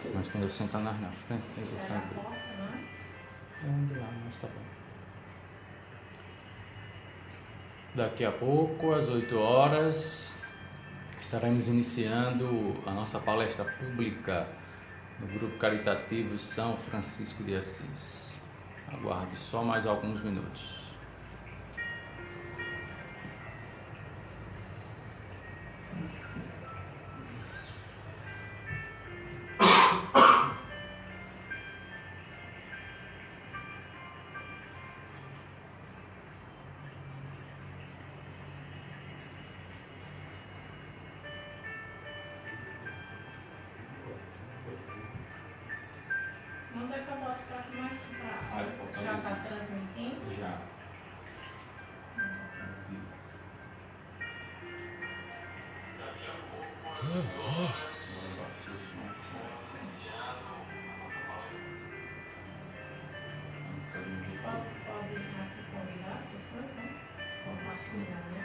tem. Mas quando eu sentar na frente, eu vou saber. É onde lá, mas tá bom. Daqui a pouco, às 8 horas, estaremos iniciando a nossa palestra pública no Grupo Caritativo São Francisco de Assis. Aguarde só mais alguns minutos. Não vai acabar de ficar mais pra... Já está transmitindo? Já. Daqui a pouco, às 8 horas, Pode aqui convidar as pessoas, né? Compartilhar, né?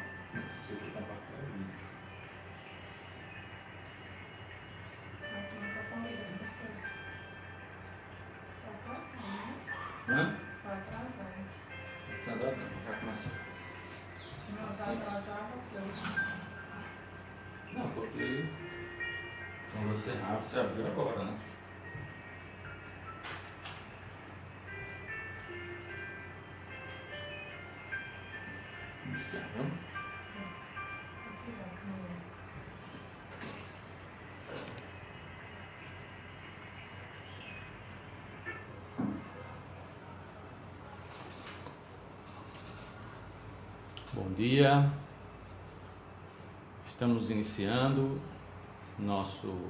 Aqui não está convidando as pessoas. Está atrasando, né? Está atrasando. Atrasado não, já começou. Não, está atrasado porque... Não, porque quando você abre, você abriu agora, né? Iniciar, vamos? Bom dia, estamos iniciando nosso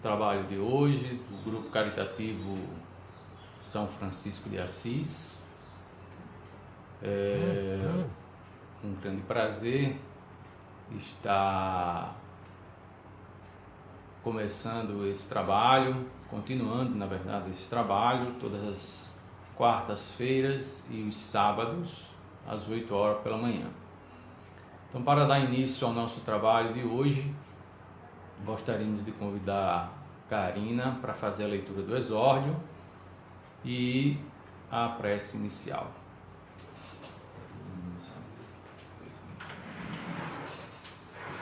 trabalho de hoje, o Grupo Caritativo São Francisco de Assis. É um grande prazer estar começando esse trabalho, continuando, na verdade, esse trabalho, todas as quartas-feiras e os sábados, às 8 horas pela manhã. Então, para dar início ao nosso trabalho de hoje, gostaríamos de convidar Karina para fazer a leitura do exórdio e a prece inicial.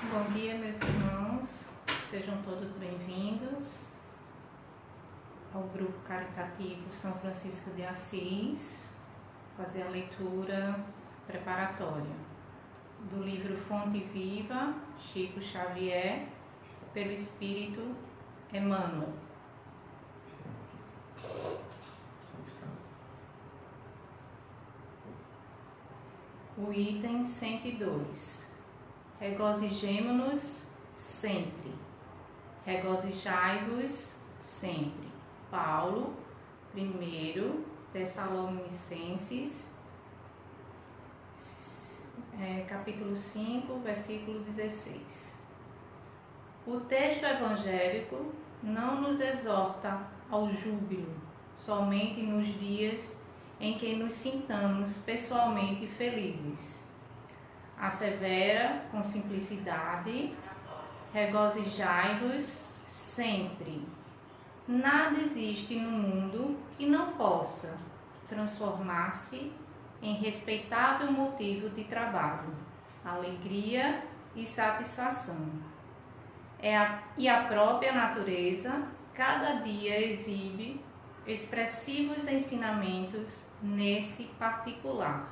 Bom dia, meus irmãos, sejam todos bem-vindos ao Grupo Caritativo São Francisco de Assis, fazer a leitura preparatória do livro Fonte Viva, Chico Xavier, pelo Espírito Emmanuel. O item 102. Regozijemo-nos sempre. Regozijai-vos sempre. Paulo, 1 Tessalonicenses, capítulo 5, versículo 16. O texto evangélico não nos exorta ao júbilo somente nos dias em que nos sintamos pessoalmente felizes. Assevera com simplicidade: regozijai-vos sempre. Nada existe no mundo que não possa transformar-se em respeitável motivo de trabalho, alegria e satisfação. E a própria natureza cada dia exibe expressivos ensinamentos nesse particular.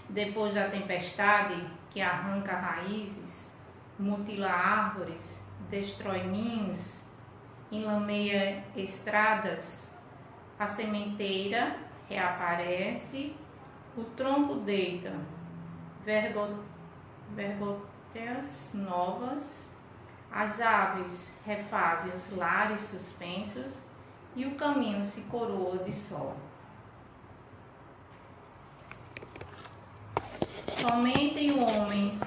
Depois da tempestade que arranca raízes, mutila árvores, destrói ninhos, enlameia estradas, a sementeira reaparece, o tronco deita vergôteas novas, as aves refazem os lares suspensos e o caminho se coroa de sol. Somente o homem,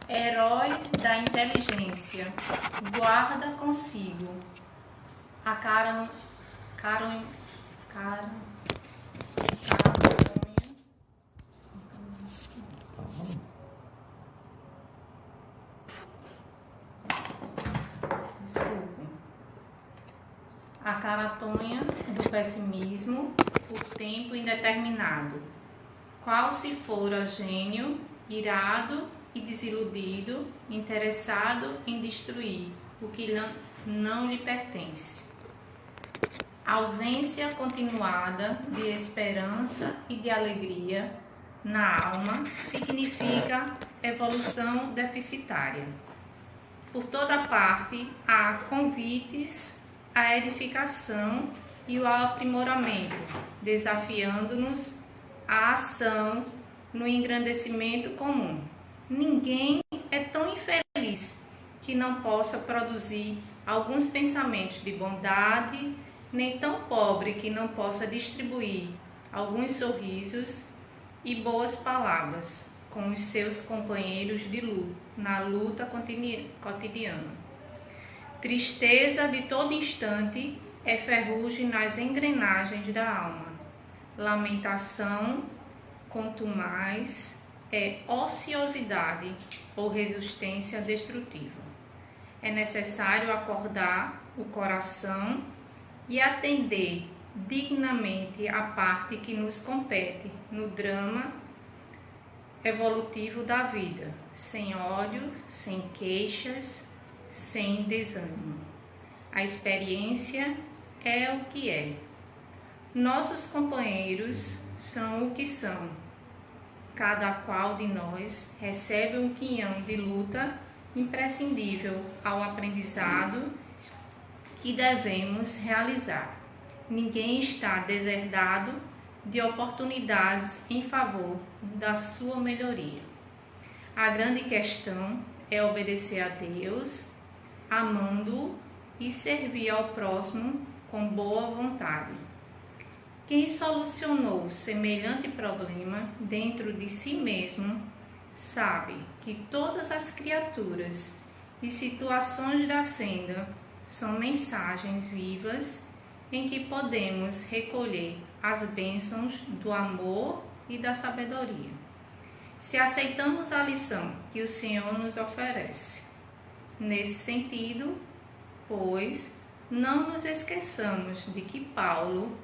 herói da inteligência, guarda consigo a desculpe. a caratonha do pessimismo, o tempo indeterminado. Qual se fora gênio, irado e desiludido, interessado em destruir o que não lhe pertence. Ausência continuada de esperança e de alegria na alma significa evolução deficitária. Por toda parte há convites à edificação e ao aprimoramento, desafiando-nos à ação no engrandecimento comum. Ninguém é tão infeliz que não possa produzir alguns pensamentos de bondade, nem tão pobre que não possa distribuir alguns sorrisos e boas palavras com os seus companheiros de luta, na luta cotidiana. Tristeza de todo instante é ferrugem nas engrenagens da alma. Lamentação, quanto mais, é ociosidade ou resistência destrutiva. É necessário acordar o coração e atender dignamente a parte que nos compete no drama evolutivo da vida, sem ódio, sem queixas, sem desânimo. A experiência é o que é. Nossos companheiros são o que são. Cada qual de nós recebe um quinhão de luta imprescindível ao aprendizado que devemos realizar. Ninguém está deserdado de oportunidades em favor da sua melhoria. A grande questão é obedecer a Deus, amando-o e servir ao próximo com boa vontade. Quem solucionou semelhante problema dentro de si mesmo sabe que todas as criaturas e situações da senda são mensagens vivas em que podemos recolher as bênçãos do amor e da sabedoria. Se aceitamos a lição que o Senhor nos oferece. Nesse sentido, pois, não nos esqueçamos de que Paulo,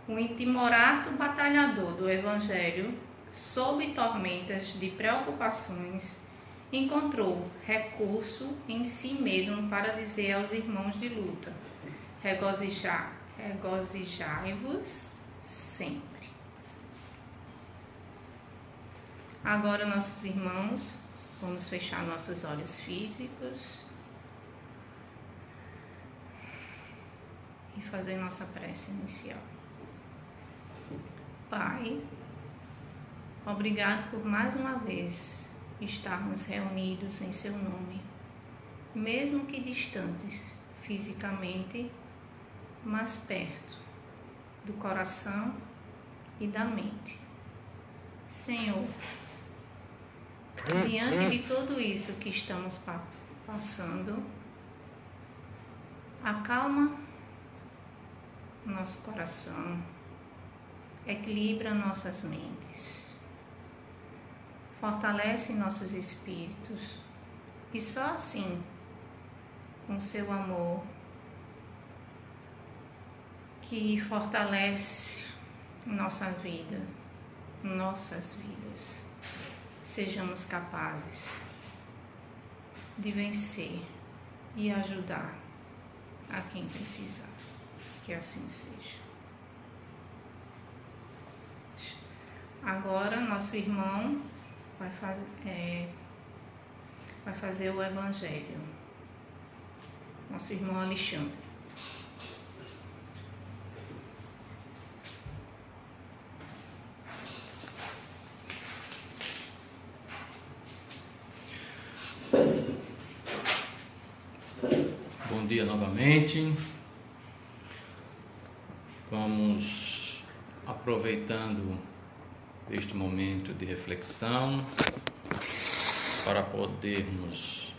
o intimorato batalhador do Evangelho, sob tormentas de preocupações, encontrou recurso em si mesmo para dizer aos irmãos de luta: regozijai-vos sempre. Agora, nossos irmãos, vamos fechar nossos olhos físicos e fazer nossa prece inicial. Pai, obrigado por mais uma vez estarmos reunidos em seu nome, mesmo que distantes fisicamente, mas perto do coração e da mente. Senhor, diante de tudo isso que estamos passando, acalma nosso coração, equilibra nossas mentes, fortalece nossos espíritos e só assim, com seu amor, que fortalece nossa vida, nossas vidas, sejamos capazes de vencer e ajudar a quem precisar. Que assim seja. Agora, nosso irmão vai fazer o Evangelho. Nosso irmão Alexandre. Bom dia novamente. Vamos aproveitando este momento de reflexão para podermos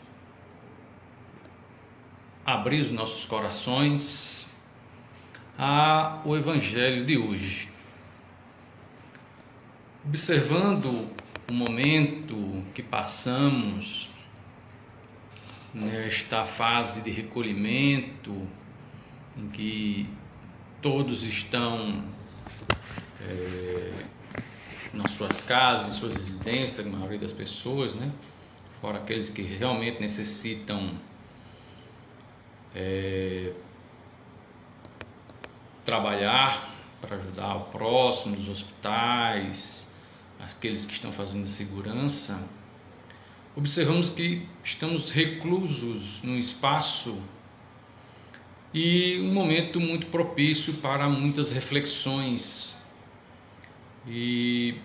abrir os nossos corações ao Evangelho de hoje. Observando o momento que passamos nesta fase de recolhimento em que todos estão nas suas casas, em suas residências, a maioria das pessoas, né? Fora aqueles que realmente necessitam trabalhar para ajudar o próximo, nos hospitais, aqueles que estão fazendo segurança. Observamos que estamos reclusos num espaço e um momento muito propício para muitas reflexões, e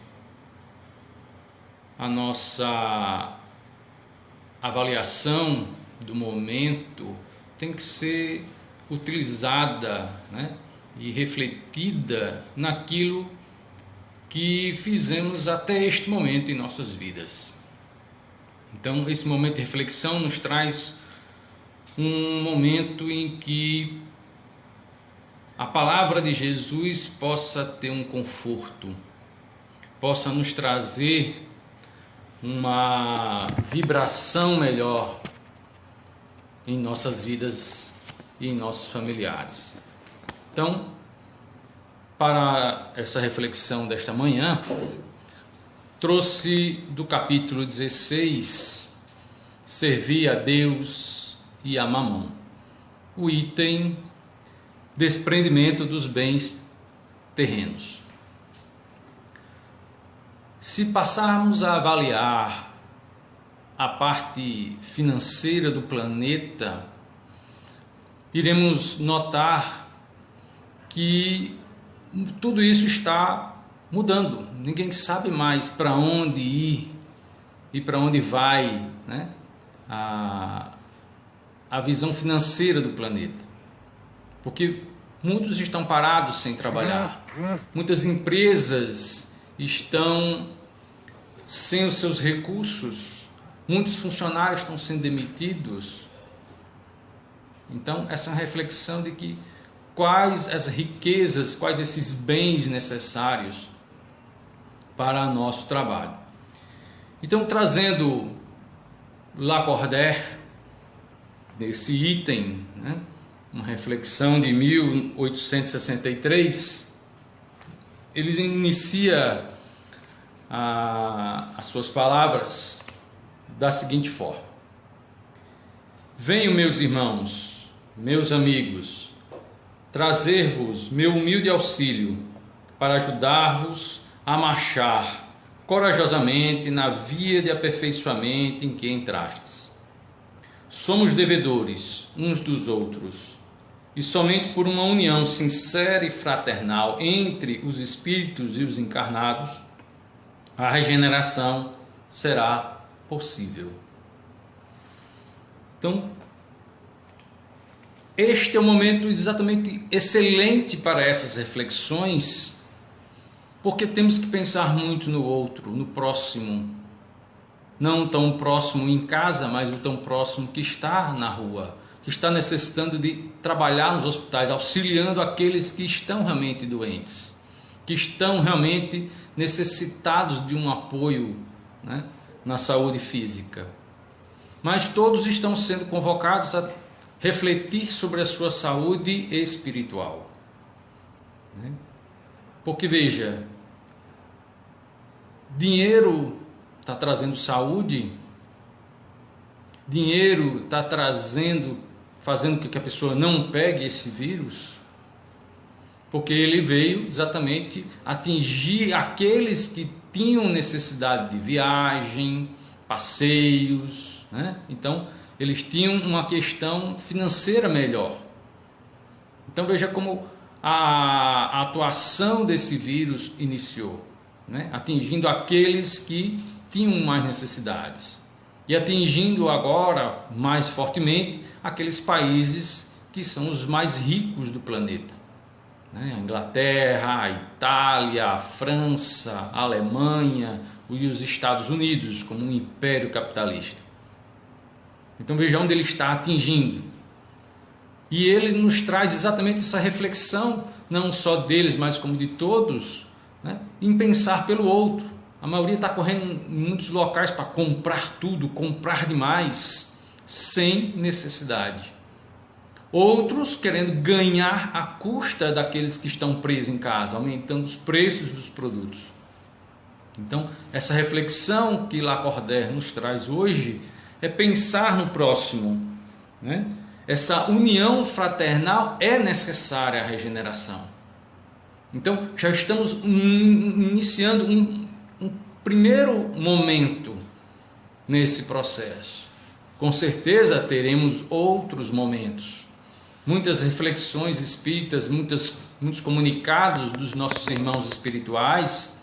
a nossa avaliação do momento tem que ser utilizada, né, e refletida naquilo que fizemos até este momento em nossas vidas. Então, esse momento de reflexão nos traz um momento em que a palavra de Jesus possa ter um conforto, possa nos trazer uma vibração melhor em nossas vidas e em nossos familiares. Então, para essa reflexão desta manhã, trouxe do capítulo 16, Servir a Deus e a Mamon, o item desprendimento dos bens terrenos. Se passarmos a avaliar a parte financeira do planeta, iremos notar que tudo isso está mudando. Ninguém sabe mais para onde ir e para onde vai, né? A visão financeira do planeta. Porque muitos estão parados sem trabalhar. Muitas empresas estão sem os seus recursos. Muitos funcionários estão sendo demitidos. Então, essa é uma reflexão de que quais as riquezas, quais esses bens necessários para nosso trabalho. Então, trazendo Lacordaire, desse item, né, uma reflexão de 1863, ele inicia as suas palavras da seguinte forma: venho, meus irmãos, meus amigos, trazer-vos meu humilde auxílio para ajudar-vos a marchar corajosamente na via de aperfeiçoamento em que entrastes. Somos devedores uns dos outros, e somente por uma união sincera e fraternal entre os espíritos e os encarnados, a regeneração será possível. Então, este é um momento exatamente excelente para essas reflexões, porque temos que pensar muito no outro, no próximo, não tão próximo em casa, mas o tão próximo que está na rua, que está necessitando de trabalhar nos hospitais, auxiliando aqueles que estão realmente doentes, que estão realmente necessitados de um apoio, né, na saúde física. Mas todos estão sendo convocados a refletir sobre a sua saúde espiritual. Porque veja, dinheiro está trazendo saúde, dinheiro está fazendo com que a pessoa não pegue esse vírus, porque ele veio exatamente atingir aqueles que tinham necessidade de viagem, passeios, né? Então, eles tinham uma questão financeira melhor. Então, veja como a atuação desse vírus iniciou, né? Atingindo aqueles que tinham mais necessidades e atingindo agora mais fortemente aqueles países que são os mais ricos do planeta, né? A Inglaterra, a Itália, a França, a Alemanha e os Estados Unidos como um império capitalista. Então veja onde ele está atingindo. E ele nos traz exatamente essa reflexão, não só deles, mas como de todos, né, em pensar pelo outro. A maioria está correndo em muitos locais para comprar tudo, comprar demais, sem necessidade. Outros querendo ganhar à custa daqueles que estão presos em casa, aumentando os preços dos produtos. Então, essa reflexão que Lacordaire nos traz hoje é pensar no próximo, né? Essa união fraternal é necessária à regeneração. Então, já estamos iniciando um primeiro momento nesse processo. Com certeza teremos outros momentos. Muitas reflexões espíritas, muitos comunicados dos nossos irmãos espirituais,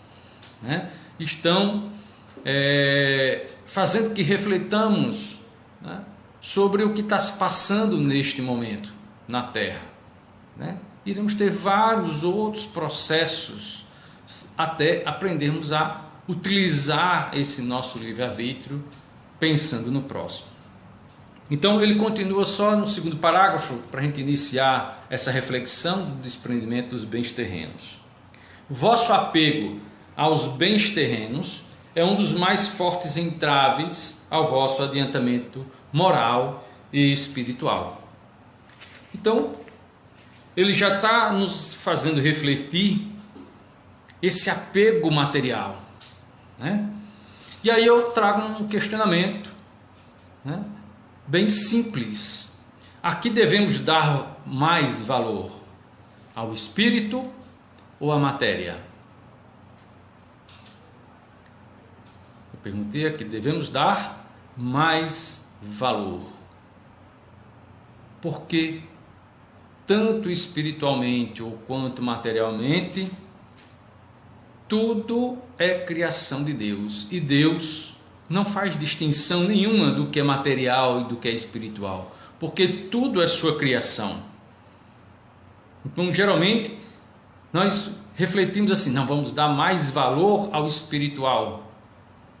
né, estão fazendo que refletamos, né, sobre o que está se passando neste momento na Terra, né? Iremos ter vários outros processos até aprendermos a utilizar esse nosso livre-arbítrio pensando no próximo. Então ele continua só no segundo parágrafo para a gente iniciar essa reflexão do desprendimento dos bens terrenos. Vosso apego aos bens terrenos é um dos mais fortes entraves ao vosso adiantamento moral e espiritual. Então, ele já está nos fazendo refletir esse apego material, né? E aí eu trago um questionamento, né, bem simples. A que devemos dar mais valor? Ao espírito ou à matéria? Eu perguntei a que devemos dar mais valor. Porque tanto espiritualmente ou quanto materialmente, tudo é criação de Deus. E Deus não faz distinção nenhuma do que é material e do que é espiritual, porque tudo é sua criação. Então, geralmente, nós refletimos assim: não, vamos dar mais valor ao espiritual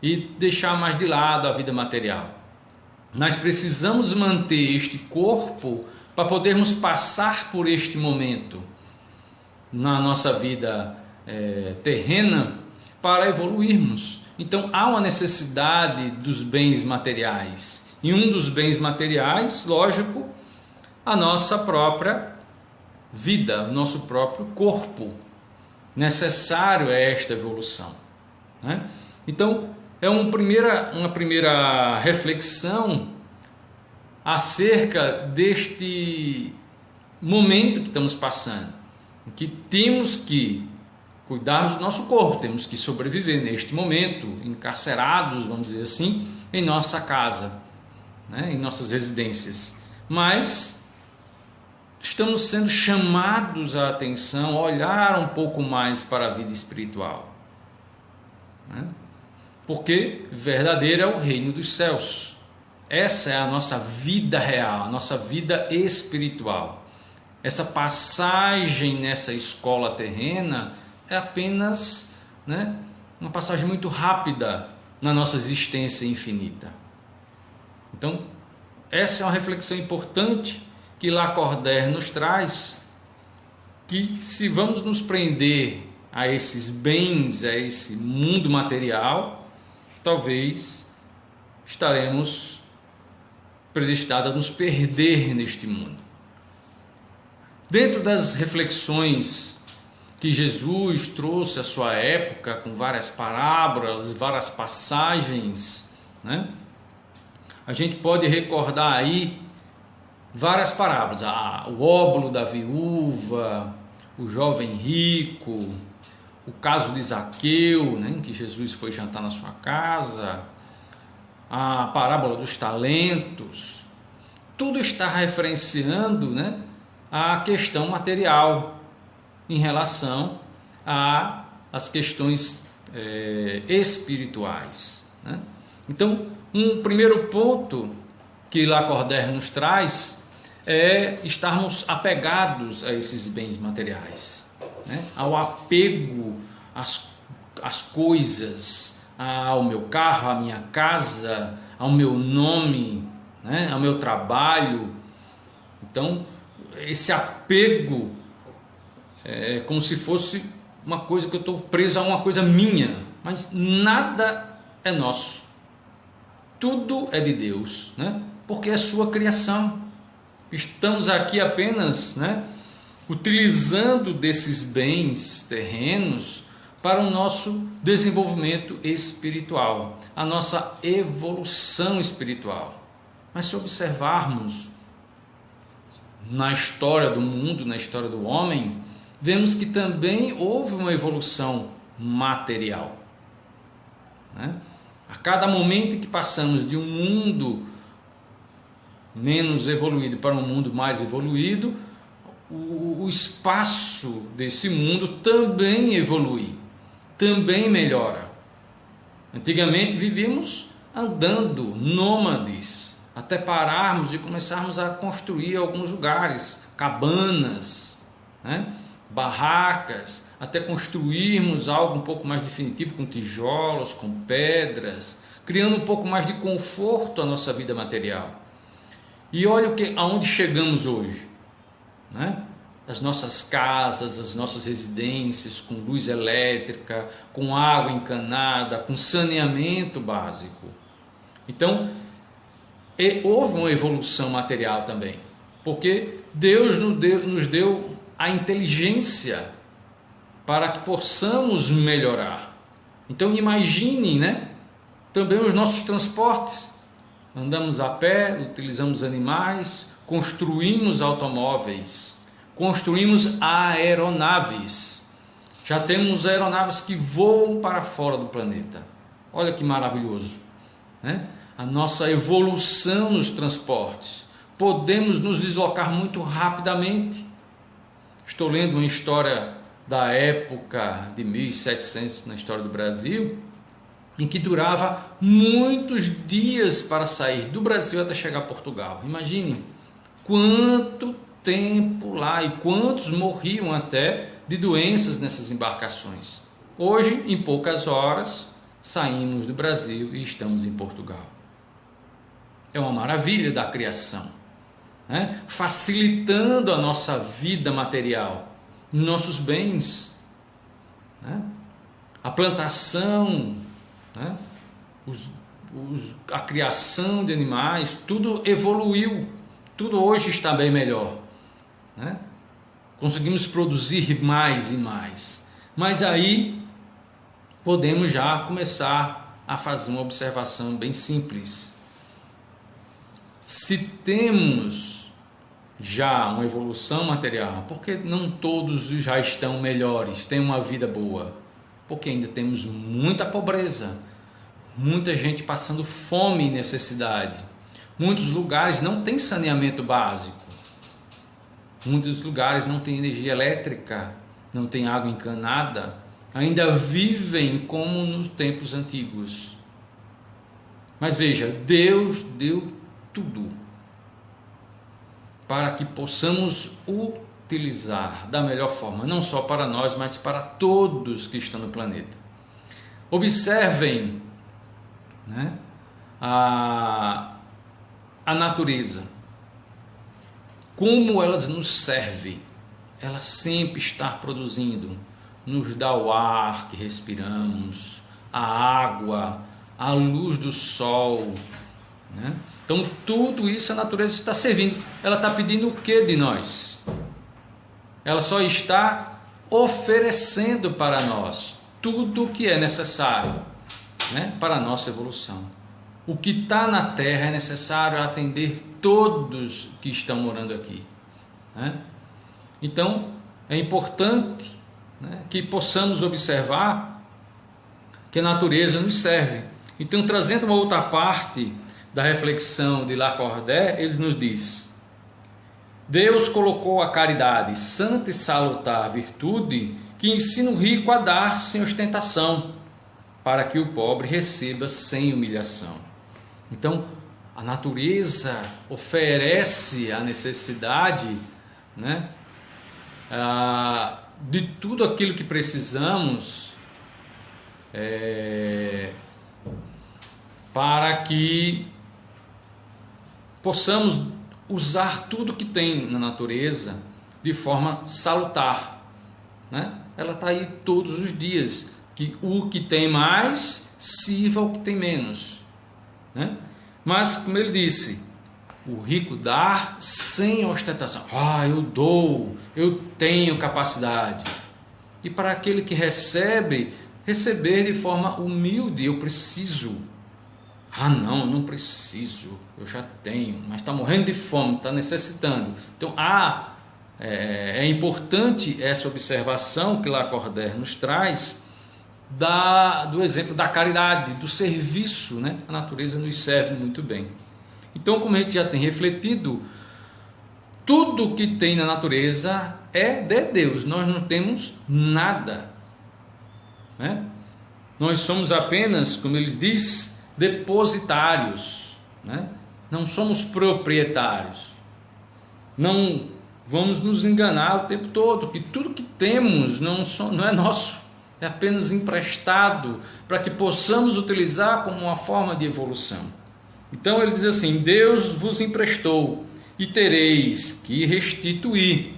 e deixar mais de lado a vida material. Nós precisamos manter este corpo para podermos passar por este momento na nossa vida terrena, para evoluirmos. Então há uma necessidade dos bens materiais, e um dos bens materiais, lógico, a nossa própria vida, o nosso próprio corpo. Necessário é esta evolução, né? Então é uma primeira reflexão acerca deste momento que estamos passando, em que temos que cuidarmos do nosso corpo, temos que sobreviver neste momento, encarcerados, vamos dizer assim, em nossa casa, né, em nossas residências. Mas estamos sendo chamados a atenção, a olhar um pouco mais para a vida espiritual, né? Porque verdadeiro é o reino dos céus. Essa é a nossa vida real, a nossa vida espiritual. Essa passagem nessa escola terrena é apenas, né, uma passagem muito rápida na nossa existência infinita. Então, essa é uma reflexão importante que Lacordaire nos traz, que se vamos nos prender a esses bens, a esse mundo material, talvez estaremos predestinados a nos perder neste mundo. Dentro das reflexões que Jesus trouxe à sua época, com várias parábolas, várias passagens, né, a gente pode recordar aí várias parábolas: o óbolo da viúva, o jovem rico, o caso de Zaqueu, né, em que Jesus foi jantar na sua casa, a parábola dos talentos. Tudo está referenciando, né, a questão material em relação às questões espirituais, né? Então, um primeiro ponto que Lacordaire nos traz é estarmos apegados a esses bens materiais, né? Ao apego às coisas, ao meu carro, à minha casa, ao meu nome, né? Ao meu trabalho. Então, esse apego é como se fosse uma coisa que eu estou preso a uma coisa minha, mas nada é nosso. Tudo é de Deus, né? Porque é sua criação. Estamos aqui apenas, utilizando desses bens terrenos para o nosso desenvolvimento espiritual, a nossa evolução espiritual. Mas se observarmos na história do mundo, na história do homem, vemos que também houve uma evolução material. A cada momento em que passamos de um mundo menos evoluído para um mundo mais evoluído, o espaço desse mundo também evolui, também melhora. Antigamente vivíamos andando, nômades, até pararmos e começarmos a construir alguns lugares, cabanas, barracas, até construirmos algo um pouco mais definitivo, com tijolos, com pedras, criando um pouco mais de conforto à nossa vida material. E olha aonde chegamos hoje, As nossas casas, as nossas residências, com luz elétrica, com água encanada, com saneamento básico. Então, houve uma evolução material também, porque Deus nos deu a inteligência para que possamos melhorar. Então imaginem, também os nossos transportes. Andamos a pé, utilizamos animais, construímos automóveis, construímos aeronaves. Já temos aeronaves que voam para fora do planeta. Olha que maravilhoso, A nossa evolução nos transportes. Podemos nos deslocar muito rapidamente. Estou lendo uma história da época de 1700 na história do Brasil, em que durava muitos dias para sair do Brasil até chegar a Portugal. Imaginem quanto tempo lá e quantos morriam até de doenças nessas embarcações. Hoje, em poucas horas, saímos do Brasil e estamos em Portugal. É uma maravilha da criação, facilitando a nossa vida material, nossos bens, a plantação, a criação de animais, tudo evoluiu, tudo hoje está bem melhor. Conseguimos produzir mais e mais, mas aí podemos já começar a fazer uma observação bem simples. Se temos já uma evolução material, porque não todos já estão melhores, têm uma vida boa? Porque ainda temos muita pobreza, muita gente passando fome e necessidade. Muitos lugares não têm saneamento básico. Muitos lugares não têm energia elétrica, não têm água encanada. Ainda vivem como nos tempos antigos. Mas veja, Deus deu tudo para que possamos utilizar da melhor forma, não só para nós, mas para todos que estão no planeta. Observem a natureza, como ela nos serve. Ela sempre está produzindo, nos dá o ar que respiramos, a água, a luz do sol, Então tudo isso a natureza está servindo. Ela está pedindo o que de nós? Ela só está oferecendo para nós tudo o que é necessário, para a nossa evolução. O que está na terra é necessário atender todos que estão morando aqui. Então é importante que possamos observar que a natureza nos serve. Então, trazendo uma outra parte da reflexão de Lacordaire, ele nos diz: Deus colocou a caridade, santa e salutar virtude, que ensina o rico a dar sem ostentação, para que o pobre receba sem humilhação. Então, a natureza oferece a necessidade, de tudo aquilo que precisamos para que possamos usar tudo que tem na natureza de forma salutar. Ela está aí todos os dias, que o que tem mais sirva ao que tem menos. Mas, como ele disse, o rico dar sem ostentação. Eu dou, eu tenho capacidade. E para aquele que recebe, receber de forma humilde. Eu preciso. Não, eu não preciso, eu já tenho, mas está morrendo de fome, está necessitando. Então, é importante essa observação que Lacordaire nos traz do exemplo da caridade, do serviço, né? A natureza nos serve muito bem. Então, como a gente já tem refletido, tudo que tem na natureza é de Deus, nós não temos nada, né? Nós somos apenas, como ele diz, depositários, né? Não somos proprietários. Não vamos nos enganar o tempo todo, que tudo que temos não é nosso, é apenas emprestado para que possamos utilizar como uma forma de evolução. Então ele diz assim: Deus vos emprestou e tereis que restituir,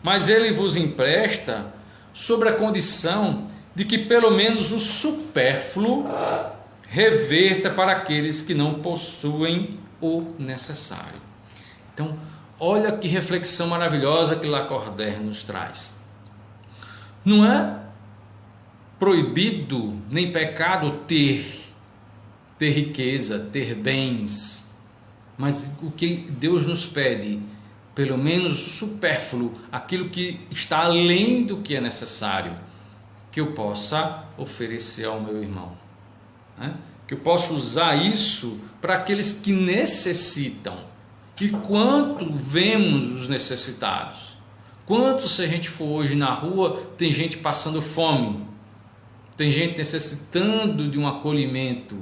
mas ele vos empresta sobre a condição de que pelo menos o supérfluo reverta para aqueles que não possuem o necessário. Então, olha que reflexão maravilhosa que Lacordaire nos traz. Não é proibido nem pecado ter riqueza, ter bens, mas o que Deus nos pede, pelo menos o supérfluo, aquilo que está além do que é necessário, que eu possa oferecer ao meu irmão, né? Que eu possa usar isso para aqueles que necessitam. E quanto vemos os necessitados? Quanto, se a gente for hoje na rua, tem gente passando fome, tem gente necessitando de um acolhimento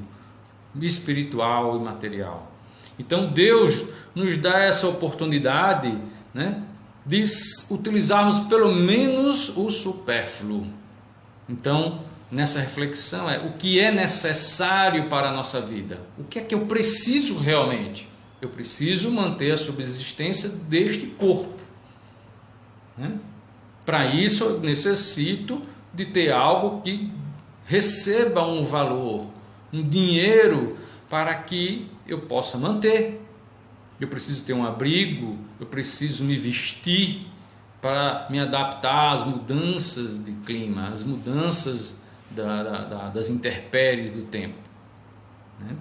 espiritual e material. Então Deus nos dá essa oportunidade, né, de utilizarmos pelo menos o supérfluo. Então, nessa reflexão o que é necessário para a nossa vida? O que é que eu preciso realmente? Eu preciso manter a subsistência deste corpo, né? Para isso eu necessito de ter algo que receba um valor, um dinheiro, para que eu possa manter. Eu preciso ter um abrigo, eu preciso me vestir para me adaptar às mudanças de clima, às mudanças das intempéries do tempo, né?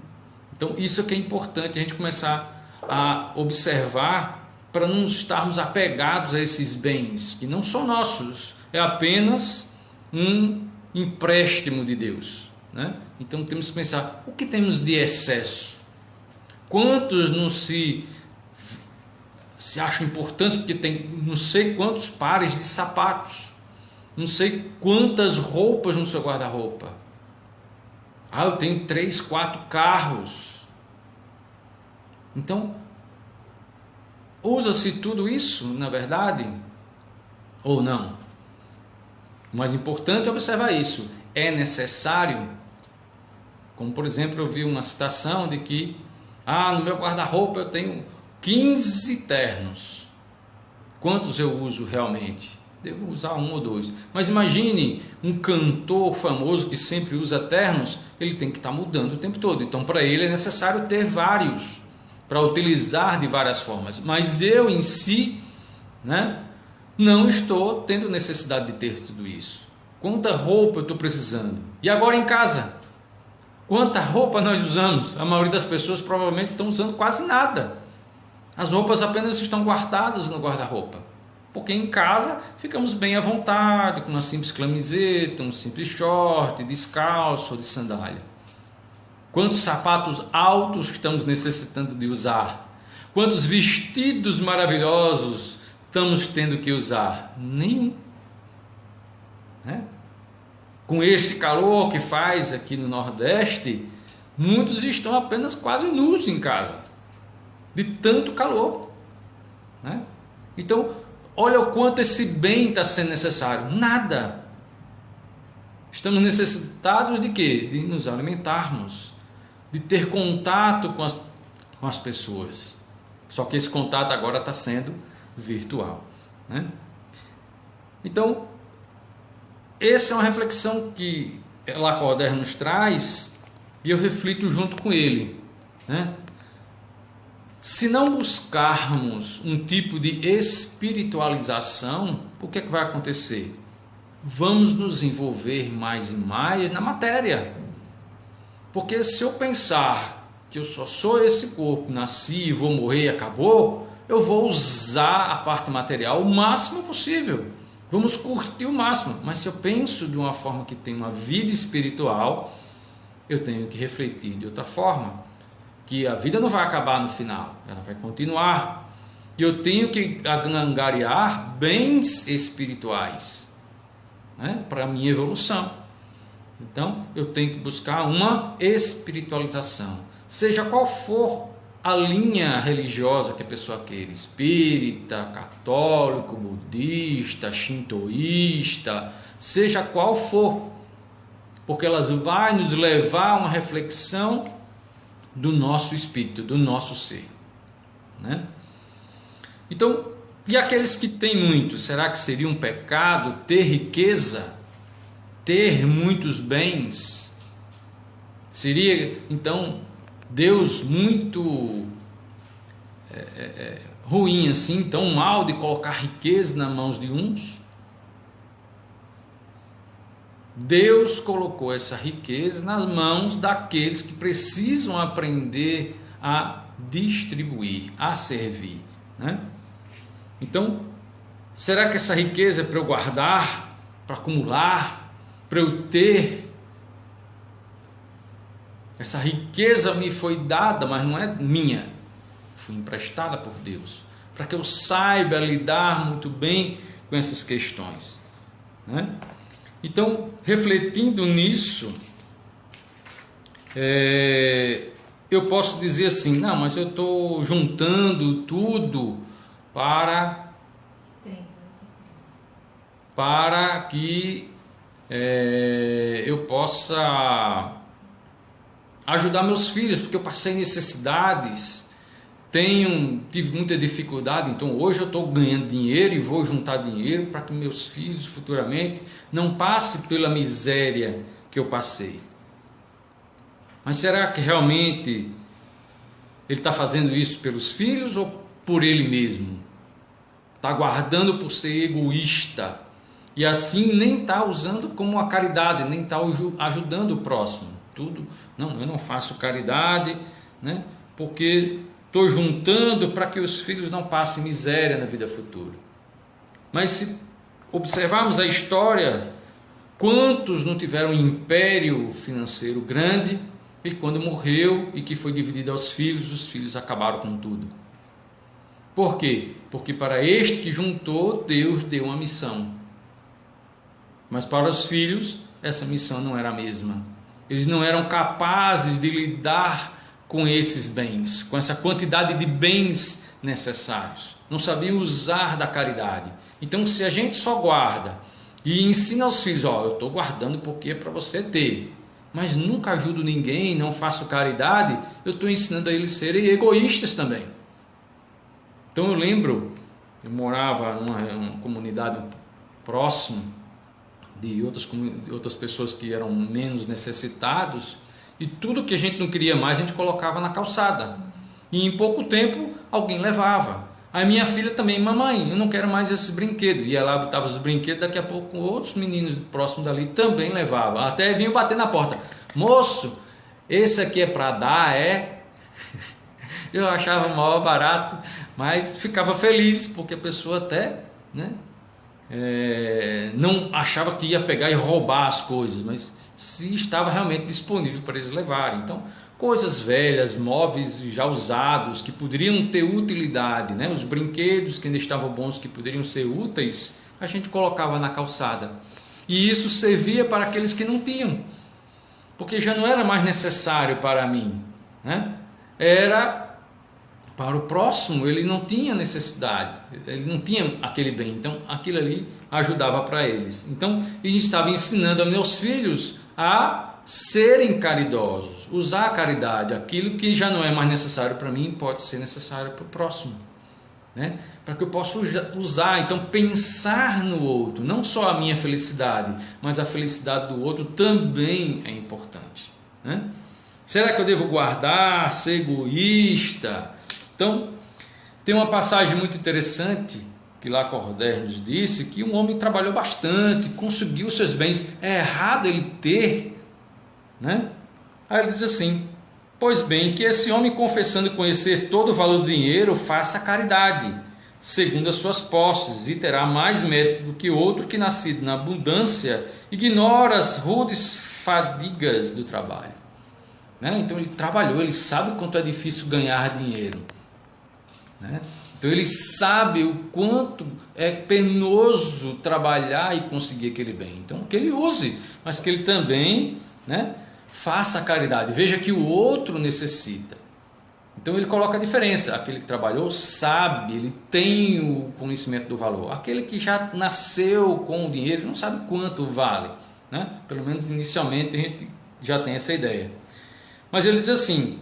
Então isso que é importante a gente começar a observar, para não estarmos apegados a esses bens que não são nossos, é apenas um empréstimo de Deus, né? Então temos que pensar, o que temos de excesso? Quantos não se acham importantes porque tem não sei quantos pares de sapatos, não sei quantas roupas no seu guarda-roupa. Eu tenho 3, 4 carros. Então, usa-se tudo isso, na verdade, ou não? O mais importante é observar isso. É necessário? Como, por exemplo, eu vi uma citação de que no meu guarda-roupa eu tenho 15 ternos. Quantos eu uso realmente? Devo usar 1 ou 2. Mas imagine um cantor famoso que sempre usa ternos, ele tem que estar mudando o tempo todo. Então, para ele é necessário ter vários, para utilizar de várias formas. Mas eu em si, né, não estou tendo necessidade de ter tudo isso. Quanta roupa eu estou precisando? E agora em casa? Quanta roupa nós usamos? A maioria das pessoas provavelmente estão usando quase nada. As roupas apenas estão guardadas no guarda-roupa. Porque em casa ficamos bem à vontade, com uma simples camiseta, um simples short, descalço ou de sandália. Quantos sapatos altos estamos necessitando de usar? Quantos vestidos maravilhosos estamos tendo que usar? Nenhum. Né? Com este calor que faz aqui no Nordeste, muitos estão apenas quase nus em casa, de tanto calor, né? Então, olha o quanto esse bem está sendo necessário. Nada. Estamos necessitados de quê? De nos alimentarmos, de ter contato com as pessoas. Só que esse contato agora está sendo virtual, né? Então, essa é uma reflexão que Lacordaire nos traz, e eu reflito junto com ele, né? se não buscarmos um tipo de espiritualização, o que é que vai acontecer? Vamos nos envolver mais e mais na matéria. Porque se eu pensar que eu só sou esse corpo, nasci, vou morrer e acabou, eu vou usar a parte material o máximo possível. Vamos curtir o máximo. Mas se eu penso de uma forma que tem uma vida espiritual, eu tenho que refletir de outra forma. Que a vida não vai acabar no final, ela vai continuar. E eu tenho que angariar bens espirituais, né, para a minha evolução. Então, eu tenho que buscar uma espiritualização. Seja qual for a linha religiosa que a pessoa queira, espírita, católico, budista, shintoísta, seja qual for, porque elas vai nos levar a uma reflexão do nosso espírito, do nosso ser, né? Então, e aqueles que têm muito, será que seria um pecado ter riqueza, ter muitos bens? Seria então Deus muito ruim assim, tão mal de colocar riqueza nas mãos de uns? Deus colocou essa riqueza nas mãos daqueles que precisam aprender a distribuir, a servir, né? Então, será que essa riqueza é para eu guardar, para acumular, para eu ter? Essa riqueza me foi dada, mas não é minha, foi emprestada por Deus, para que eu saiba lidar muito bem com essas questões, né? Então, refletindo nisso, eu posso dizer assim, não, mas eu estou juntando tudo para que eu possa ajudar meus filhos, porque eu passei necessidades, tive muita dificuldade, então hoje eu estou ganhando dinheiro e vou juntar dinheiro para que meus filhos futuramente não passem pela miséria que eu passei. Mas será que realmente ele está fazendo isso pelos filhos ou por ele mesmo? Está guardando por ser egoísta e assim nem está usando como a caridade, nem está ajudando o próximo. Tudo, não, eu não faço caridade, né? Porque estou juntando para que os filhos não passem miséria na vida futura. Mas se observarmos a história, quantos não tiveram um império financeiro grande e quando morreu e que foi dividido aos filhos, os filhos acabaram com tudo. Por quê? Porque para este que juntou, Deus deu uma missão. Mas para os filhos, essa missão não era a mesma. Eles não eram capazes de lidar com esses bens, com essa quantidade de bens necessários. Não sabiam usar da caridade. Então, se a gente só guarda e ensina aos filhos, eu estou guardando porque é para você ter, mas nunca ajudo ninguém, não faço caridade, eu estou ensinando a eles serem egoístas também. Então eu lembro, eu morava numa comunidade próxima de outras pessoas que eram menos necessitados, e tudo que a gente não queria mais, a gente colocava na calçada. E em pouco tempo, alguém levava. Aí minha filha também, mamãe, eu não quero mais esse brinquedo. Ia lá, botava os brinquedos, daqui a pouco outros meninos próximos dali também levavam. Até vinham bater na porta. Moço, esse aqui é para dar, é? Eu achava maior barato, mas ficava feliz, porque a pessoa até, né, não achava que ia pegar e roubar as coisas, mas se estava realmente disponível para eles levarem. Então, coisas velhas, móveis já usados, que poderiam ter utilidade, né? Os brinquedos que ainda estavam bons, que poderiam ser úteis, a gente colocava na calçada. E isso servia para aqueles que não tinham, porque já não era mais necessário para mim, né? Era para o próximo, ele não tinha necessidade, ele não tinha aquele bem, então aquilo ali ajudava para eles. Então, ele estava ensinando aos meus filhos a serem caridosos, usar a caridade, aquilo que já não é mais necessário para mim, pode ser necessário para o próximo, né? Para que eu possa usar, então pensar no outro, não só a minha felicidade, mas a felicidade do outro também é importante, né? Será que eu devo guardar, ser egoísta, Então, tem uma passagem muito interessante que Lacordaire nos disse que um homem trabalhou bastante, conseguiu seus bens. É errado ele ter, né? Aí ele diz assim: pois bem, que esse homem, confessando conhecer todo o valor do dinheiro, faça caridade, segundo as suas posses, e terá mais mérito do que outro que, nascido na abundância, ignora as rudes fadigas do trabalho. Né? Então ele trabalhou, ele sabe o quanto é difícil ganhar dinheiro. Né? Então ele sabe o quanto é penoso trabalhar e conseguir aquele bem. Então que ele use, mas que ele também, né, faça a caridade. Veja que o outro necessita. Então ele coloca a diferença. Aquele que trabalhou sabe, ele tem o conhecimento do valor. Aquele que já nasceu com o dinheiro não sabe quanto vale. Né? Pelo menos inicialmente a gente já tem essa ideia. Mas ele diz assim: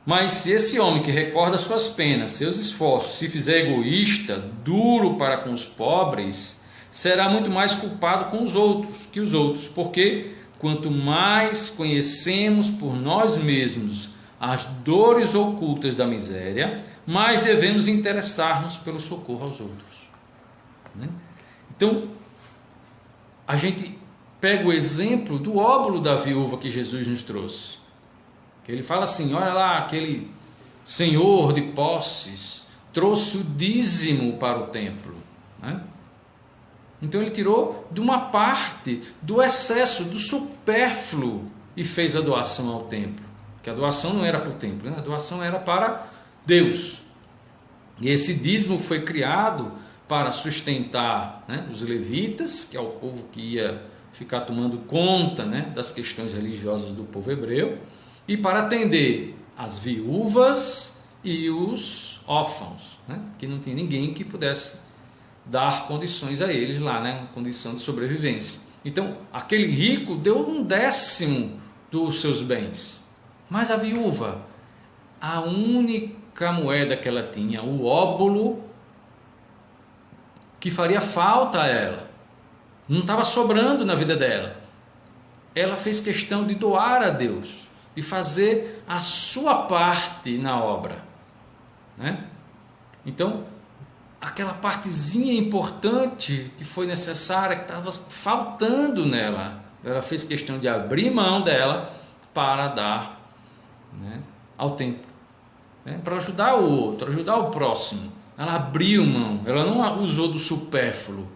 mas se esse homem que recorda suas penas, seus esforços, se fizer egoísta, duro para com os pobres, será muito mais culpado com os outros que os outros, porque quanto mais conhecemos por nós mesmos as dores ocultas da miséria, mais devemos interessar-nos pelo socorro aos outros. Então, a gente pega o exemplo do óbolo da viúva que Jesus nos trouxe. Que ele fala assim: olha lá, aquele senhor de posses trouxe o dízimo para o templo. Né? Então ele tirou de uma parte do excesso, do supérfluo, e fez a doação ao templo. Que a doação não era para o templo, né? A doação era para Deus. E esse dízimo foi criado para sustentar, né, os levitas, que é o povo que ia ficar tomando conta, né, das questões religiosas do povo hebreu, e para atender as viúvas e os órfãos, né, que não tinha ninguém que pudesse dar condições a eles lá, né, condição de sobrevivência. Então, aquele rico deu 1/10 dos seus bens, mas a viúva, a única moeda que ela tinha, o óbolo que faria falta a ela, não estava sobrando na vida dela. Ela fez questão de doar a Deus, de fazer a sua parte na obra, né? Então, aquela partezinha importante que foi necessária, que estava faltando nela, ela fez questão de abrir mão dela para dar, né, ao templo, né, para ajudar o outro, ajudar o próximo. Ela abriu mão, ela não usou do supérfluo,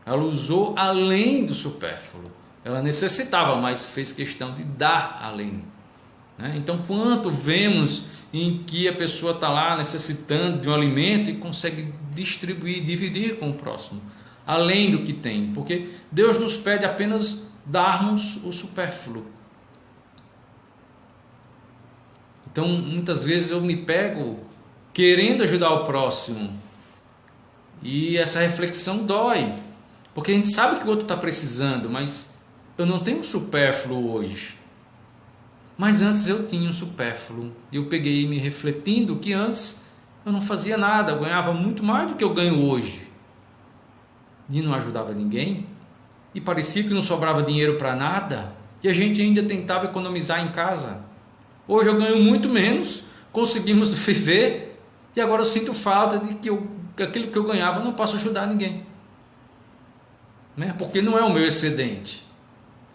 ela usou além do supérfluo. Ela necessitava, mas fez questão de dar além. Né? Então, quanto vemos em que a pessoa está lá necessitando de um alimento e consegue distribuir, dividir com o próximo, além do que tem, porque Deus nos pede apenas darmos o supérfluo. Então, muitas vezes eu me pego querendo ajudar o próximo, e essa reflexão dói, porque a gente sabe que o outro está precisando, mas eu não tenho supérfluo hoje. Mas antes eu tinha um supérfluo. Eu peguei me refletindo que antes eu não fazia nada, eu ganhava muito mais do que eu ganho hoje. E não ajudava ninguém. E parecia que não sobrava dinheiro para nada. E a gente ainda tentava economizar em casa. Hoje eu ganho muito menos, conseguimos viver. E agora eu sinto falta de que aquilo que eu ganhava eu não posso ajudar ninguém. Né? Porque não é o meu excedente.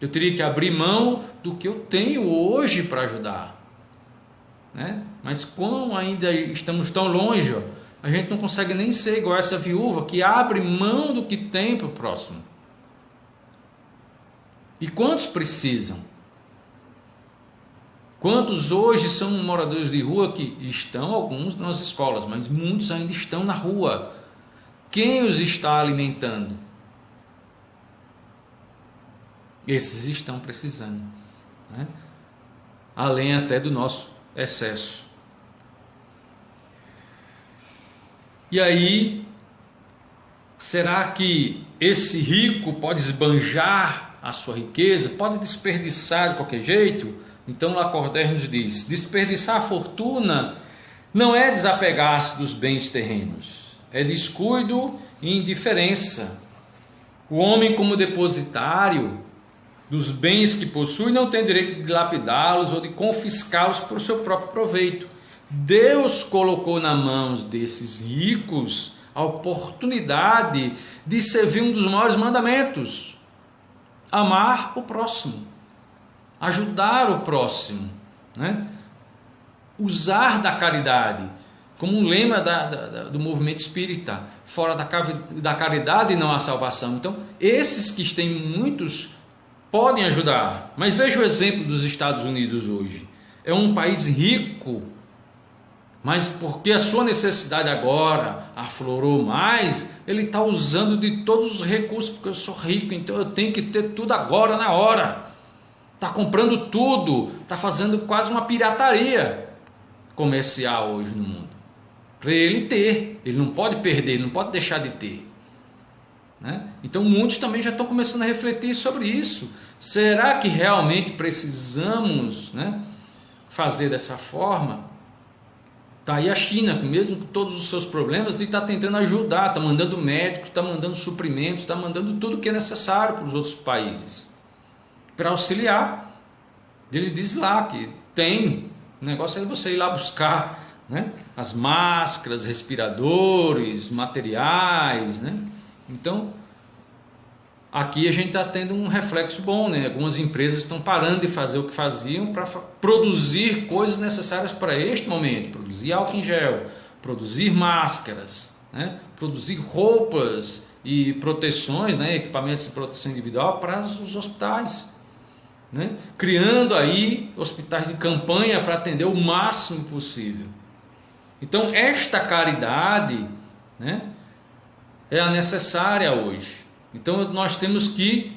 Eu teria que abrir mão do que eu tenho hoje para ajudar. Né? Mas como ainda estamos tão longe, a gente não consegue nem ser igual a essa viúva que abre mão do que tem para o próximo. E quantos precisam? Quantos hoje são moradores de rua que estão, alguns nas escolas, mas muitos ainda estão na rua? Quem os está alimentando? Esses estão precisando, né? Além até do nosso excesso. E aí, será que esse rico pode esbanjar a sua riqueza? Pode desperdiçar de qualquer jeito? Então Lacordaire nos diz: desperdiçar a fortuna não é desapegar-se dos bens terrenos, é descuido e indiferença. O homem, como depositário dos bens que possui, não tem direito de lapidá-los ou de confiscá-los para o seu próprio proveito. Deus colocou nas mãos desses ricos a oportunidade de servir um dos maiores mandamentos: amar o próximo, ajudar o próximo, né? Usar da caridade, como um lema do movimento espírita: fora da caridade não há salvação. Então, esses que têm muitos podem ajudar. Mas veja o exemplo dos Estados Unidos hoje. É um país rico, mas porque a sua necessidade agora aflorou mais, ele está usando de todos os recursos, porque eu sou rico, então eu tenho que ter tudo agora, na hora. Está comprando tudo, está fazendo quase uma pirataria comercial hoje no mundo. Para ele ter, ele não pode perder, ele não pode deixar de ter, né? Então muitos também já estão começando a refletir sobre isso. Será que realmente precisamos, né, fazer dessa forma? Está aí a China, mesmo com todos os seus problemas, e está tentando ajudar, está mandando médicos, está mandando suprimentos, está mandando tudo que é necessário para os outros países, para auxiliar. Ele diz lá que tem, o negócio é você ir lá buscar, né, as máscaras, respiradores, materiais, né? Então, aqui a gente está tendo um reflexo bom, né? Algumas empresas estão parando de fazer o que faziam para produzir coisas necessárias para este momento: produzir álcool em gel, produzir máscaras, né? Produzir roupas e proteções, né? Equipamentos de proteção individual para os hospitais, né? Criando aí hospitais de campanha para atender o máximo possível. Então, esta caridade, né, é a necessária hoje. Então nós temos que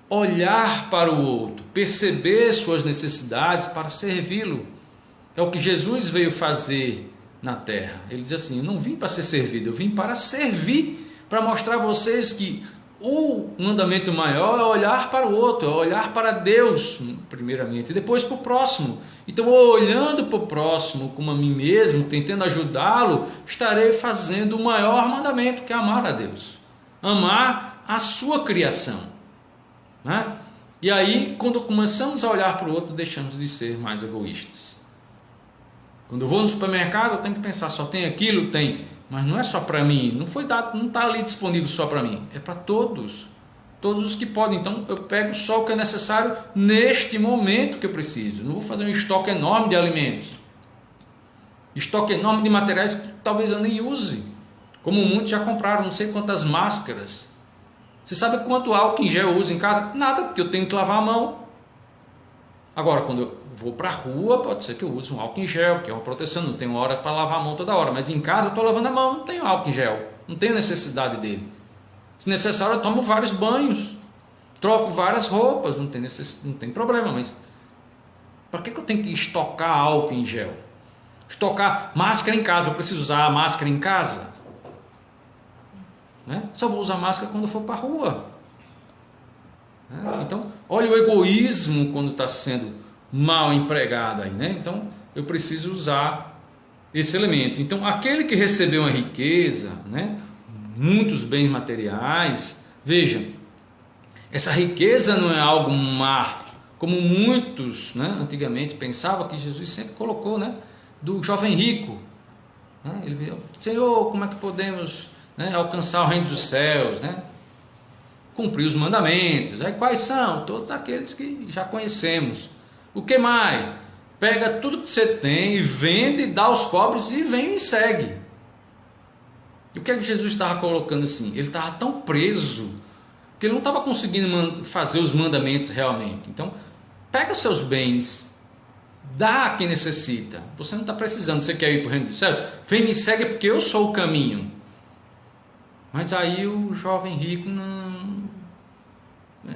olhar para o outro, perceber suas necessidades para servi-lo. É o que Jesus veio fazer na terra. Ele diz assim: eu não vim para ser servido, eu vim para servir, para mostrar a vocês que o mandamento maior é olhar para o outro, é olhar para Deus primeiramente, e depois para o próximo. Então, olhando para o próximo como a mim mesmo, tentando ajudá-lo, estarei fazendo o maior mandamento, que é amar a Deus, amar a sua criação, né? E aí, quando começamos a olhar para o outro, deixamos de ser mais egoístas. Quando eu vou no supermercado, eu tenho que pensar: só tem aquilo? Tem, mas não é só para mim, não foi dado, não está ali disponível só para mim, é para todos os que podem. Então eu pego só o que é necessário neste momento que eu preciso. Não vou fazer um estoque enorme de alimentos, estoque enorme de materiais que talvez eu nem use, como muitos já compraram não sei quantas máscaras. Você sabe quanto álcool em gel eu uso em casa? Nada, porque eu tenho que lavar a mão. Agora, quando eu vou para a rua, pode ser que eu use um álcool em gel, que é uma proteção, não tenho hora para lavar a mão toda hora, mas em casa eu estou lavando a mão, não tenho álcool em gel, não tenho necessidade dele. Se necessário, eu tomo vários banhos, troco várias roupas, não tem problema, mas para que eu tenho que estocar álcool em gel? Estocar máscara em casa, eu preciso usar a máscara em casa, né? Só vou usar máscara quando for para a rua. Então, olha o egoísmo quando está sendo mal empregado aí, né? Então, eu preciso usar esse elemento. Então, aquele que recebeu uma riqueza, né, muitos bens materiais, veja, essa riqueza não é algo má, como muitos, né, antigamente pensavam, que Jesus sempre colocou, né, do jovem rico, né? Ele viu: Senhor, como é que podemos, né, alcançar o reino dos céus, né? Cumprir os mandamentos. Aí quais são? Todos aqueles que já conhecemos. O que mais? Pega tudo que você tem e vende, dá aos pobres e vem e me segue. E o que é que Jesus estava colocando assim? Ele estava tão preso que ele não estava conseguindo fazer os mandamentos realmente. Então, pega seus bens, dá a quem necessita. Você não está precisando, você quer ir para o reino dos céus? Vem e me segue porque eu sou o caminho. Mas aí o jovem rico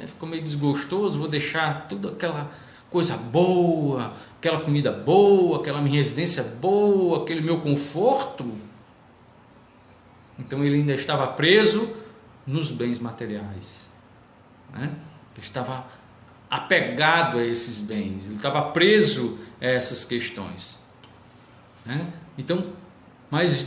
ficou meio desgostoso: vou deixar toda aquela coisa boa, aquela comida boa, aquela minha residência boa, aquele meu conforto. Então ele ainda estava preso nos bens materiais, né? Ele estava apegado a esses bens, ele estava preso a essas questões, né? Então, mas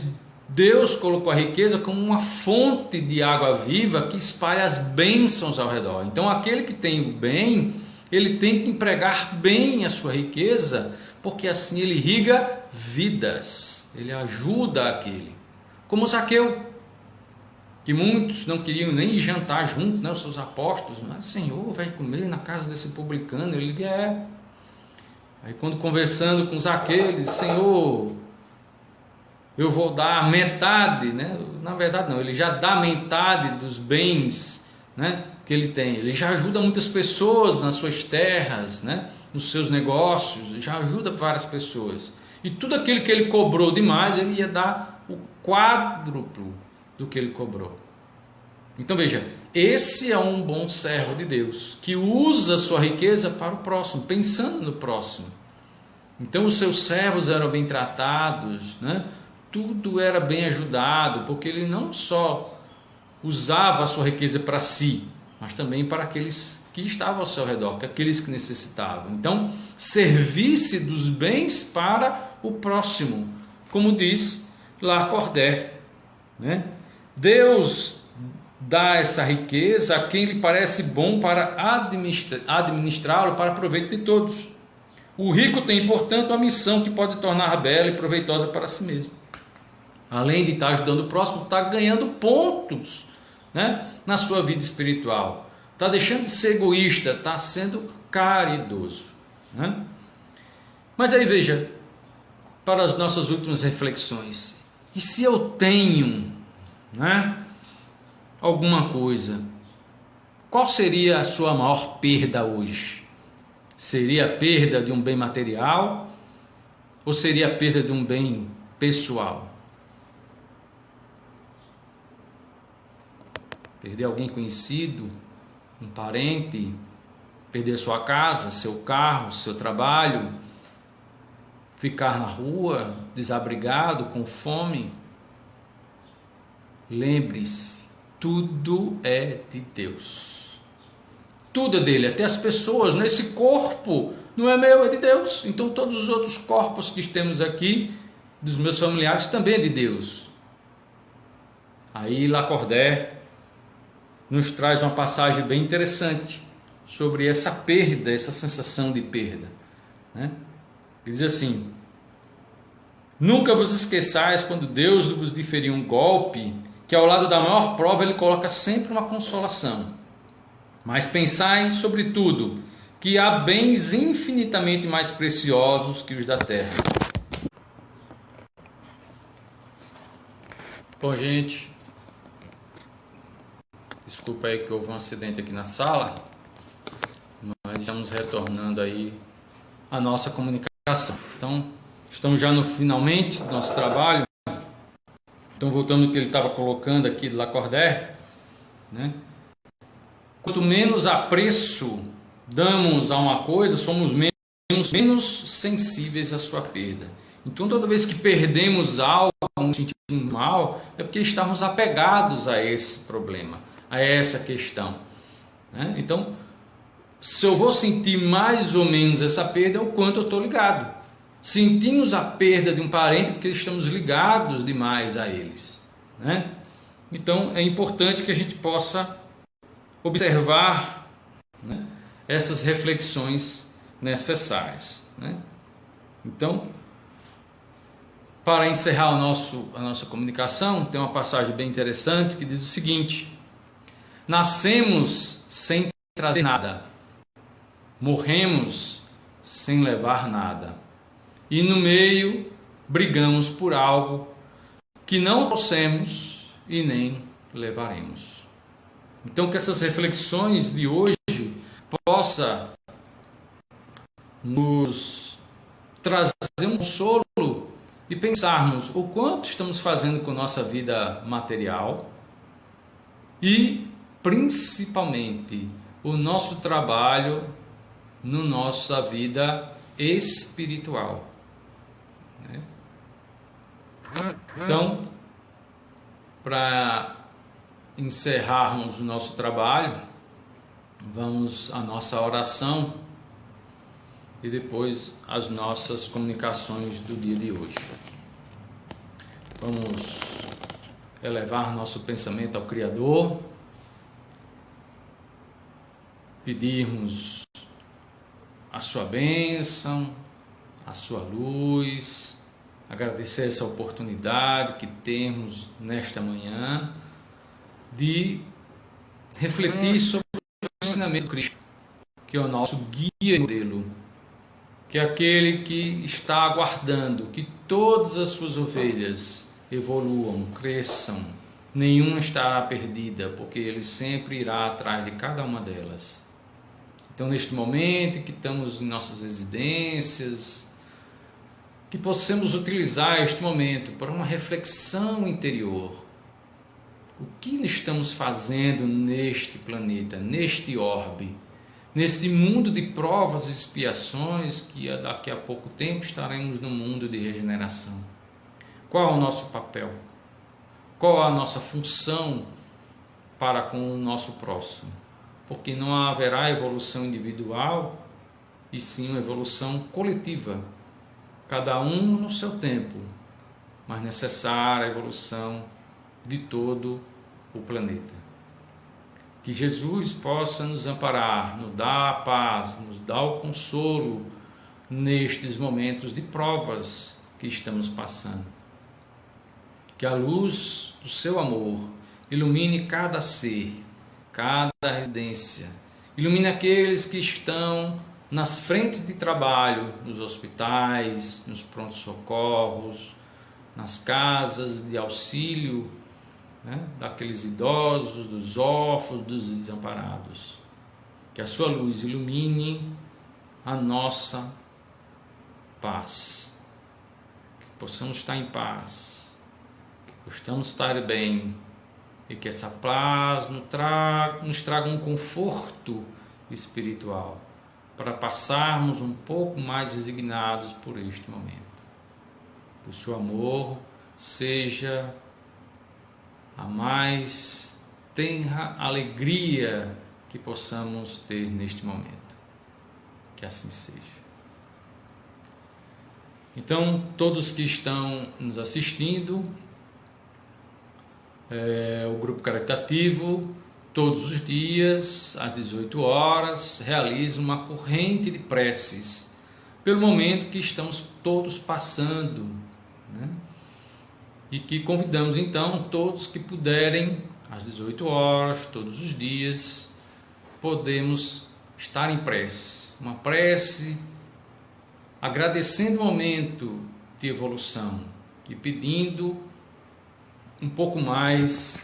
Deus colocou a riqueza como uma fonte de água viva que espalha as bênçãos ao redor. Então aquele que tem o bem, ele tem que empregar bem a sua riqueza porque assim ele irriga vidas, ele ajuda aquele. Como Zaqueu, que muitos não queriam nem jantar junto, né, os seus apóstolos, mas Senhor, vai comer na casa desse publicano, ele é. Aí quando conversando com Zaqueu, ele disse, Senhor, eu vou dar metade, né? Na verdade não, ele já dá metade dos bens, né, que ele tem. Ele já ajuda muitas pessoas nas suas terras, né, nos seus negócios, já ajuda várias pessoas. E tudo aquilo que ele cobrou demais, ele ia dar o quádruplo do que ele cobrou. Então veja, esse é um bom servo de Deus, que usa a sua riqueza para o próximo, pensando no próximo. Então os seus servos eram bem tratados, né? Tudo era bem ajudado, porque ele não só usava a sua riqueza para si, mas também para aqueles que estavam ao seu redor, aqueles que necessitavam. Então, servisse dos bens para o próximo, como diz Lacordaire, né? Deus dá essa riqueza a quem lhe parece bom para administrá-lo para proveito de todos. O rico tem, portanto, a missão que pode tornar bela e proveitosa para si mesmo. Além de estar ajudando o próximo, está ganhando pontos, né, na sua vida espiritual. Está deixando de ser egoísta, está sendo caridoso, né? Mas aí veja, para as nossas últimas reflexões. E se eu tenho, né, alguma coisa, qual seria a sua maior perda hoje? Seria a perda de um bem material ou seria a perda de um bem pessoal? Perder alguém conhecido, um parente, perder sua casa, seu carro, seu trabalho, ficar na rua, desabrigado, com fome. Lembre-se, tudo é de Deus. Tudo é dele, até as pessoas, nesse corpo não é meu, é de Deus. Então todos os outros corpos que temos aqui, dos meus familiares, também é de Deus. Aí Lacordaire nos traz uma passagem bem interessante sobre essa perda, essa sensação de perda, né? Ele diz assim: nunca vos esqueçais quando Deus vos diferir um golpe, que ao lado da maior prova ele coloca sempre uma consolação. Mas pensai, sobretudo, que há bens infinitamente mais preciosos que os da terra. Bom, gente, desculpa aí que houve um acidente aqui na sala, mas estamos retornando aí a nossa comunicação. Então, estamos já no finalmente do nosso trabalho. Então, voltando ao que ele estava colocando aqui do Lacordaire, né? Quanto menos apreço damos a uma coisa, somos menos sensíveis à sua perda. Então, toda vez que perdemos algo, nos sentimos mal, é porque estamos apegados a esse problema, a essa questão, né? Então, se eu vou sentir mais ou menos essa perda, é o quanto eu estou ligado. Sentimos a perda de um parente porque estamos ligados demais a eles, né? Então, é importante que a gente possa observar, né, essas reflexões necessárias, né? Então, para encerrar a nossa comunicação, tem uma passagem bem interessante que diz o seguinte: nascemos sem trazer nada, morremos sem levar nada, e no meio brigamos por algo que não trouxemos e nem levaremos. Então, que essas reflexões de hoje possa nos trazer um consolo e pensarmos o quanto estamos fazendo com nossa vida material e, principalmente, o nosso trabalho na nossa vida espiritual, né? Então, para encerrarmos o nosso trabalho, vamos à nossa oração e depois as nossas comunicações do dia de hoje. Vamos elevar nosso pensamento ao Criador, pedirmos a sua bênção a sua luz, agradecer essa oportunidade que temos nesta manhã de refletir sobre o ensinamento de Cristo, que é o nosso guia e modelo, que é aquele que está aguardando que todas as suas ovelhas evoluam, cresçam, nenhuma estará perdida, porque ele sempre irá atrás de cada uma delas. Então, neste momento em que estamos em nossas residências, que possamos utilizar este momento para uma reflexão interior. O que estamos fazendo neste planeta, neste orbe, nesse mundo de provas e expiações que daqui a pouco tempo estaremos no mundo de regeneração? Qual é o nosso papel? Qual a nossa função para com o nosso próximo? Porque não haverá evolução individual, e sim uma evolução coletiva, cada um no seu tempo, mas necessária a evolução de todo o planeta. Que Jesus possa nos amparar, nos dar a paz, nos dar o consolo nestes momentos de provas que estamos passando. Que a luz do seu amor ilumine cada ser, cada residência, ilumine aqueles que estão nas frentes de trabalho, nos hospitais, nos prontos-socorros, nas casas de auxílio, daqueles idosos, dos órfãos, dos desamparados. Que a sua luz ilumine a nossa paz, que possamos estar em paz, que possamos estar bem, e que essa paz nos traga um conforto espiritual, para passarmos um pouco mais resignados por este momento. Que o seu amor seja a mais tenra alegria que possamos ter neste momento. Que assim seja. Então, todos que estão nos assistindo, o grupo caritativo, todos os dias, às 18 horas, realiza uma corrente de preces pelo momento que estamos todos passando, E que convidamos então todos que puderem, às 18 horas, todos os dias, podemos estar em prece. Uma prece agradecendo o momento de evolução e pedindo um pouco mais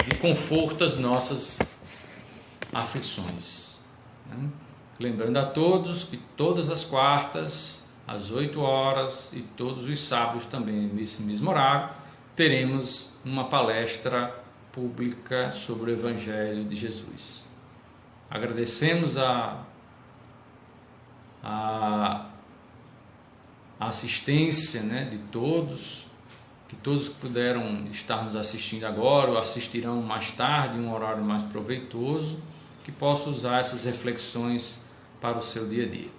de conforto às nossas aflições. Lembrando a todos que todas as quartas, às 8 horas, e todos os sábados também, nesse mesmo horário, teremos uma palestra pública sobre o Evangelho de Jesus. Agradecemos a assistência de todos, que todos que puderam estar nos assistindo agora ou assistirão mais tarde, em um horário mais proveitoso, que possa usar essas reflexões para o seu dia a dia.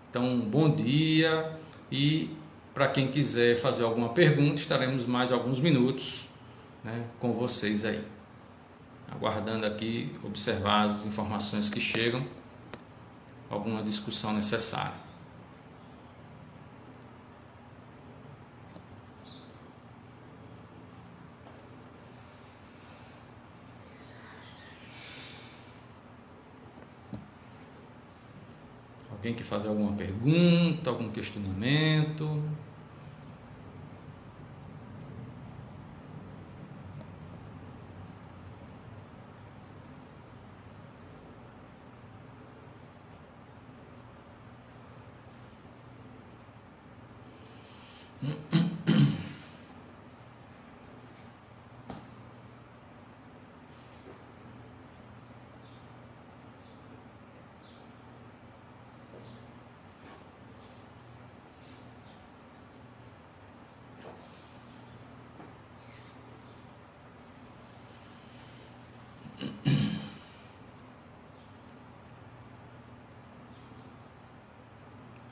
Então, bom dia, e para quem quiser fazer alguma pergunta, estaremos mais alguns minutos com vocês aí, aguardando aqui, observar as informações que chegam, alguma discussão necessária. Alguém quer fazer alguma pergunta, algum questionamento?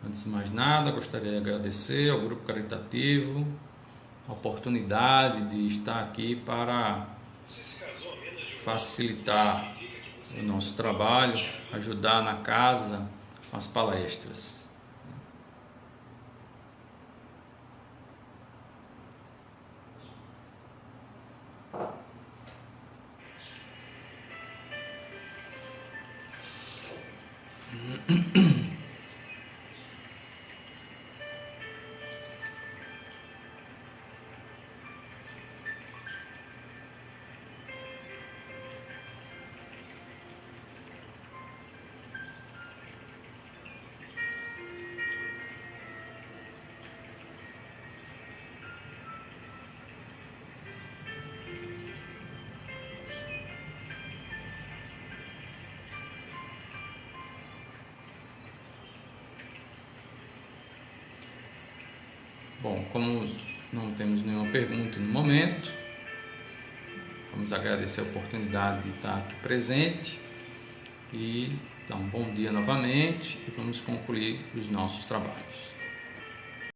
Antes de mais nada, gostaria de agradecer ao grupo caritativo a oportunidade de estar aqui para facilitar o nosso trabalho, ajudar na casa com as palestras. Bom, como não temos nenhuma pergunta no momento, vamos agradecer a oportunidade de estar aqui presente e dar um bom dia novamente e vamos concluir os nossos trabalhos.